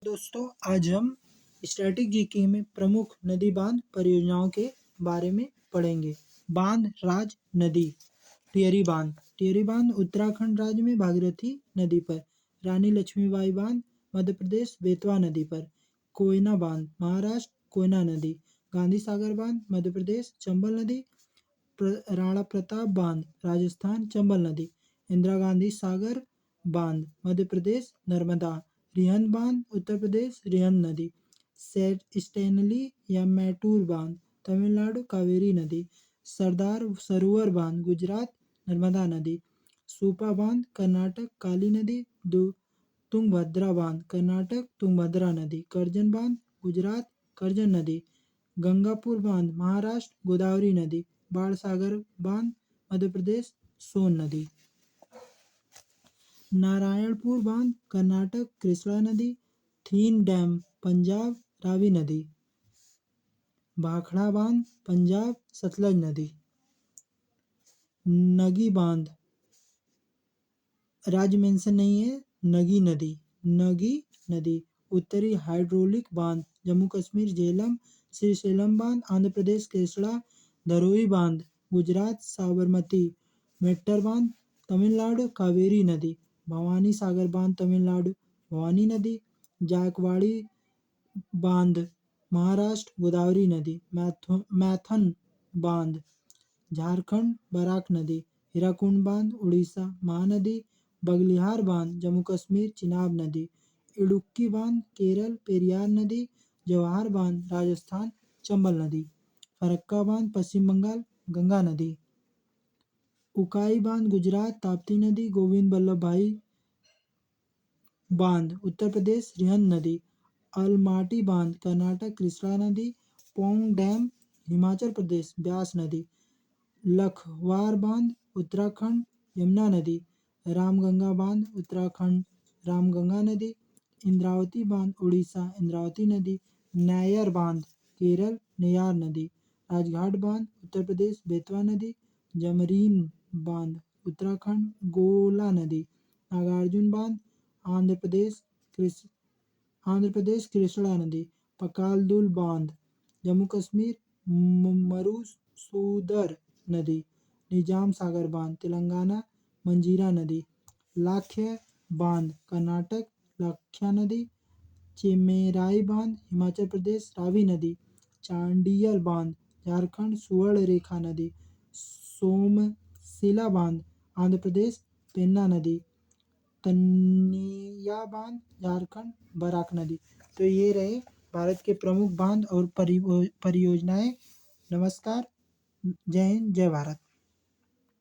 दोस्तों, आज हम स्टैटिक जीके में प्रमुख नदी बांध परियोजनाओं के बारे में पढ़ेंगे। बांध राज नदी। टिहरी बांध उत्तराखंड राज्य में भागीरथी नदी पर। रानी लक्ष्मीबाई बांध मध्य प्रदेश बेतवा नदी पर। कोयना बांध महाराष्ट्र कोयना नदी। गांधी सागर बांध मध्य प्रदेश चंबल नदी। राणा प्रताप बांध राजस्थान चंबल नदी। इंदिरा गांधी सागर बांध मध्य प्रदेश नर्मदा। रिहंद बांध उत्तर प्रदेश रिहंद नदी। स्टैनली या मैटूर बांध तमिलनाडु कावेरी नदी। सरदार सरोवर बांध गुजरात नर्मदा नदी। सूपा बांध कर्नाटक काली नदी। तुंगभद्रा बांध कर्नाटक तुंगभद्रा नदी। करजन बांध गुजरात करजन नदी। गंगापुर बांध महाराष्ट्र गोदावरी नदी। बाणसागर बांध मध्य प्रदेश सोन नदी। नारायणपुर बांध कर्नाटक कृष्णा नदी। थीन डैम पंजाब रावी नदी। भाखड़ा बांध पंजाब सतलज नदी। नगी बांध राज्य मेंशन नहीं है। नगी नदी। उत्तरी हाइड्रोलिक बांध जम्मू कश्मीर झेलम श्रीशैलम बांध आंध्र प्रदेश केसड़ा। धरोई बांध गुजरात साबरमती। मेट्टर बांध तमिलनाडु कावेरी नदी। भवानी सागर बांध तमिलनाडु भवानी नदी। जायकवाड़ी बांध महाराष्ट्र गोदावरी नदी। मैथन बांध झारखंड बराक नदी। हीराकुंड बांध उड़ीसा महानदी। बगलिहार बांध जम्मू कश्मीर चिनाब नदी। इडुक्की बांध केरल पेरियार नदी। जवाहर बांध राजस्थान चंबल नदी। फरक्का बांध पश्चिम बंगाल गंगा नदी। उकाई बांध गुजरात ताप्ती नदी। गोविंद बल्लभ भाई बांध उत्तर प्रदेश रिहंद नदी। अलमाटी बांध कर्नाटक कृष्णा नदी। पोंग डैम हिमाचल प्रदेश ब्यास नदी। लखवार बांध उत्तराखंड यमुना नदी। रामगंगा बांध उत्तराखंड रामगंगा नदी। इंद्रावती बांध उड़ीसा इंद्रावती नदी। नैयर बांध केरल नेयार नदी। राजघाट बांध उत्तर प्रदेश बेतवा नदी। जमरीन बांध उत्तराखंड गोला नदी। नागार्जुन बांध आंध्र प्रदेश कृष्णा नदी। पकालदुल बांध जम्मू कश्मीर मरुसूदर नदी। निजाम सागर बांध तेलंगाना मंजीरा नदी। लाख्य बांध कर्नाटक लाख्या नदी। चेमेराई बांध हिमाचल प्रदेश रावी नदी। चांडियल बांध झारखंड सुवर्णरेखा नदी। सोमशिला बांध आंध्र प्रदेश पेन्ना नदी। तनिया बांध झारखंड बराक नदी। तो ये रहे भारत के प्रमुख बांध और परियोजनाएं। नमस्कार, जय हिंद, जय भारत।